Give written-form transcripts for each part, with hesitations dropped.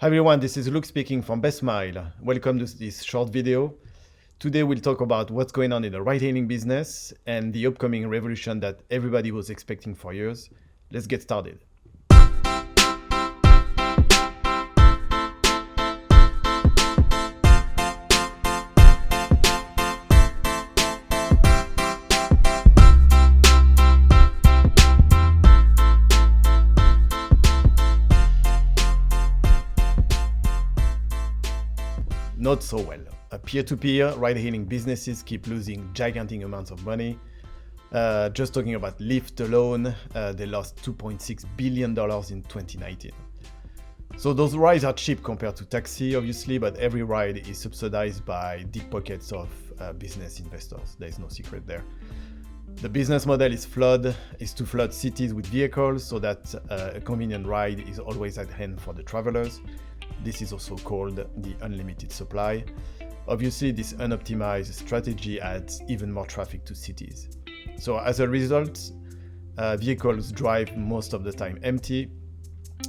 Hi everyone, this is Luke speaking from Best Mile. Welcome to this short video. Today we'll talk about what's going on in the ride-hailing business and the upcoming revolution that everybody was expecting for years. Let's get started. Not so well. Peer-to-peer ride-hailing businesses keep losing gigantic amounts of money. Just talking about Lyft alone, they lost $2.6 billion in 2019. So those rides are cheap compared to taxi, obviously, but every ride is subsidized by deep pockets of business investors. There is no secret there. The business model is to flood cities with vehicles so that a convenient ride is always at hand for the travelers. This is also called the unlimited supply. Obviously, this unoptimized strategy adds even more traffic to cities. So as a result, vehicles drive most of the time empty.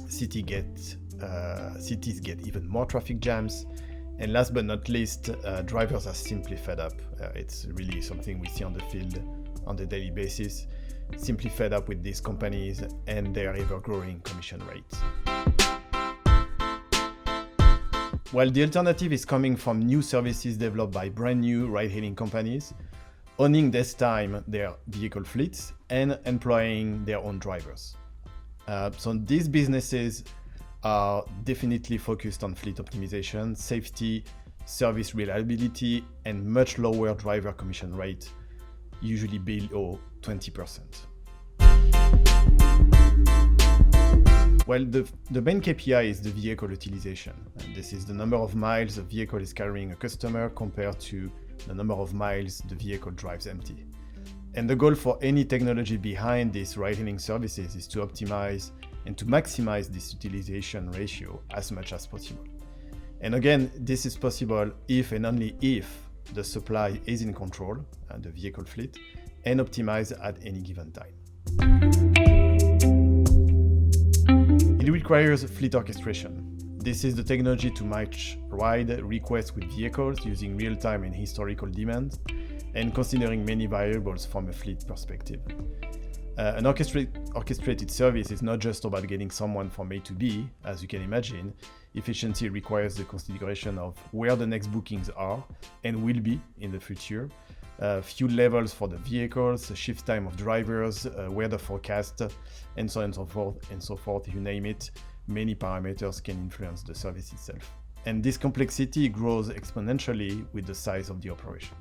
Cities get even more traffic jams. And last but not least, drivers are simply fed up. It's really something we see on the field on a daily basis, simply fed up with these companies and their ever-growing commission rates. While the alternative is coming from new services developed by brand new ride-hailing companies, owning this time their vehicle fleets and employing their own drivers. So these businesses are definitely focused on fleet optimization, safety, service reliability, and much lower driver commission rate, usually below 20%. Well, the main KPI is the vehicle utilization. And this is the number of miles a vehicle is carrying a customer compared to the number of miles the vehicle drives empty. And the goal for any technology behind these ride-hailing services is to optimize and to maximize this utilization ratio as much as possible. And again, this is possible if and only if the supply is in control, the vehicle fleet, and optimized at any given time. It requires fleet orchestration. This is the technology to match ride requests with vehicles using real-time and historical demand and considering many variables from a fleet perspective. An orchestrated service is not just about getting someone from A to B, as you can imagine. Efficiency requires the consideration of where the next bookings are and will be in the future, fuel levels for the vehicles, shift time of drivers, weather forecast, and so on and so forth, you name it. Many parameters can influence the service itself. And this complexity grows exponentially with the size of the operation.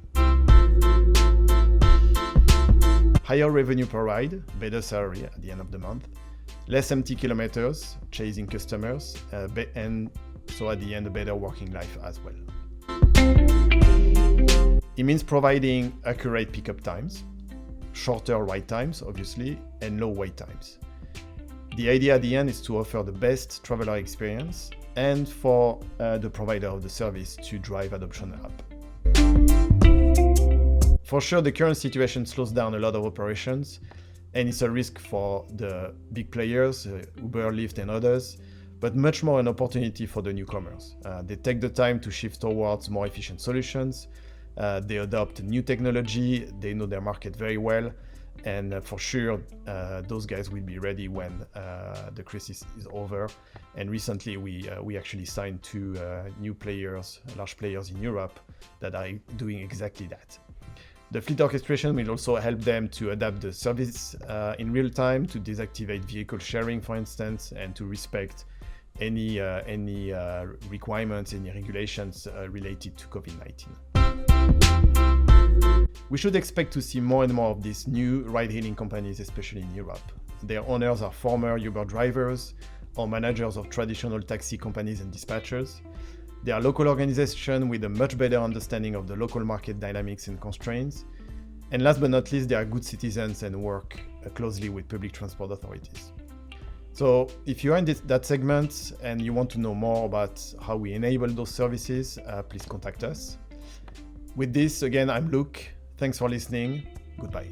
Higher revenue per ride, better salary at the end of the month, less empty kilometers, chasing customers, and so at the end a better working life as well. It means providing accurate pickup times, shorter ride times, obviously, and low wait times. The idea at the end is to offer the best traveler experience and for the provider of the service to drive adoption up. For sure, the current situation slows down a lot of operations, and it's a risk for the big players, Uber, Lyft, and others, but much more an opportunity for the newcomers. They take the time to shift towards more efficient solutions. They adopt new technology, they know their market very well, and for sure those guys will be ready when the crisis is over. And recently we actually signed two new players, large players in Europe that are doing exactly that. The fleet orchestration will also help them to adapt the service in real time, to deactivate vehicle sharing, for instance, and to respect any requirements, any regulations related to COVID-19. We should expect to see more and more of these new ride-hailing companies, especially in Europe. Their owners are former Uber drivers or managers of traditional taxi companies and dispatchers. They are local organizations with a much better understanding of the local market dynamics and constraints. And last but not least, they are good citizens and work closely with public transport authorities. So if you are in that segment and you want to know more about how we enable those services, please contact us. With this, again, I'm Luke. Thanks for listening. Goodbye.